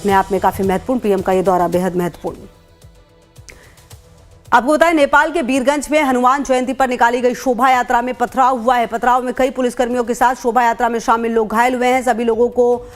अपने आप में काफी महत्वपूर्ण, पीएम का ये दौरा बेहद महत्वपूर्ण। आपको बताएं, नेपाल के वीरगंज में हनुमान जयंती पर निकाली गई शोभा यात्रा में पथराव हुआ है। पथराव में कई पुलिसकर्मियों के साथ शोभा यात्रा में शामिल लोग घायल हुए हैं। सभी लोगों को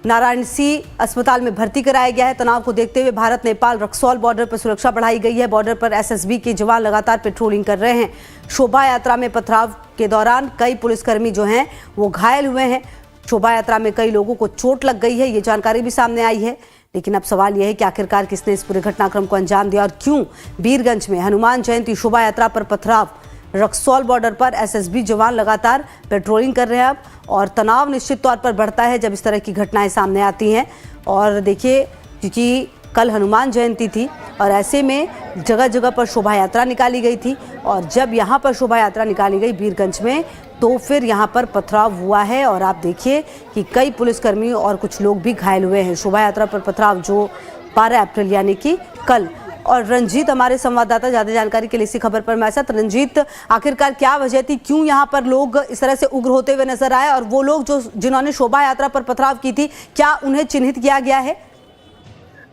नारायणसी अस्पताल में भर्ती कराया गया है। तनाव को देखते हुए भारत नेपाल रक्सौल बॉर्डर पर सुरक्षा बढ़ाई गई है। बॉर्डर पर एसएसबी के जवान लगातार पेट्रोलिंग कर रहे हैं। शोभा यात्रा में पथराव के दौरान कई पुलिसकर्मी जो हैं वो घायल हुए हैं। शोभा यात्रा में कई लोगों को चोट लग गई है, ये जानकारी भी सामने आई है। लेकिन अब सवाल यह है कि आखिरकार किसने इस पूरे घटनाक्रम को अंजाम दिया और क्यों वीरगंज में हनुमान जयंती शोभा यात्रा पर पथराव। रक्सौल बॉर्डर पर एसएसबी जवान लगातार पेट्रोलिंग कर रहे हैं अब, और तनाव निश्चित तौर पर बढ़ता है जब इस तरह की घटनाएं सामने आती हैं। और देखिए, क्योंकि कल हनुमान जयंती थी और ऐसे में जगह जगह पर शोभा यात्रा निकाली गई थी, और जब यहाँ पर शोभा यात्रा निकाली गई वीरगंज में तो फिर यहाँ पर पथराव हुआ है। और आप देखिए कि कई पुलिसकर्मी और कुछ लोग भी घायल हुए हैं। शोभा यात्रा पर पथराव जो 12 अप्रैल यानी कि कल। और रंजीत हमारे संवाददाता ज़्यादा जानकारी के लिए इसी खबर पर मेरे साथ। रंजीत, आखिरकार क्या वजह थी, क्यों यहाँ पर लोग इस तरह से उग्र होते हुए नजर आए, और वो लोग जिन्होंने शोभा यात्रा पर पथराव की थी, क्या उन्हें चिन्हित किया गया है?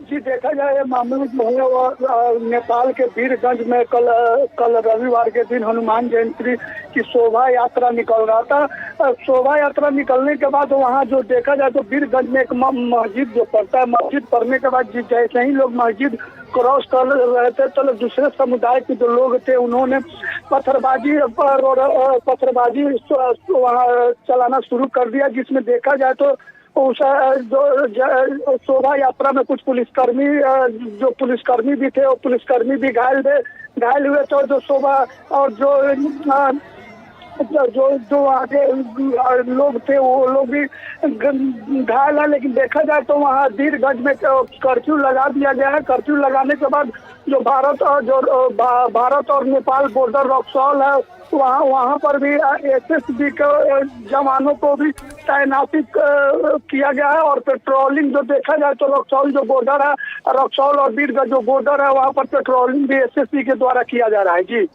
जी, देखा जाए मामले जो है वो नेपाल के वीरगंज में कल रविवार के दिन हनुमान जयंती की शोभा यात्रा निकल रहा था। शोभा यात्रा निकलने के बाद वहाँ जो देखा जाए तो वीरगंज में एक मस्जिद जो पड़ता है, मस्जिद पढ़ने के बाद जैसे ही लोग मस्जिद क्रॉस कर रहे थे तो दूसरे समुदाय के जो लोग थे उन्होंने पत्थरबाजी वहाँ चलाना शुरू कर दिया, जिसमें देखा जाए तो उस जो शोभा यात्रा में कुछ पुलिसकर्मी भी थे, वो पुलिसकर्मी भी घायल हुए। तो जो शोभा और जो आगे लोग थे वो लोग भी घायल है। लेकिन देखा जाए तो वहाँ वीरगंज में कर्फ्यू लगा दिया गया है। कर्फ्यू लगाने के बाद जो भारत और नेपाल बॉर्डर रक्सौल है वहाँ पर भी एसएसबी के जवानों को भी तैनाती किया गया है। और पेट्रोलिंग जो देखा जाए तो रक्सौल जो बॉर्डर है, रक्सौल और वीरगंज जो बॉर्डर है वहाँ पर पेट्रोलिंग भी एसएसबी के द्वारा किया जा रहा है। जी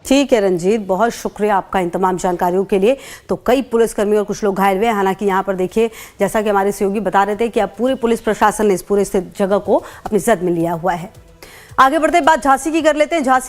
ठीक है रंजीत, बहुत शुक्रिया आपका इन तमाम जानकारियों के लिए। तो कई पुलिसकर्मी और कुछ लोग घायल हुए हैं। हालांकि यहाँ पर देखिए, जैसा कि हमारे सहयोगी बता रहे थे कि अब पूरे पुलिस प्रशासन ने इस पूरे जगह को अपनी जद में लिया हुआ है। आगे बढ़ते बात झांसी की कर लेते हैं। झांसी में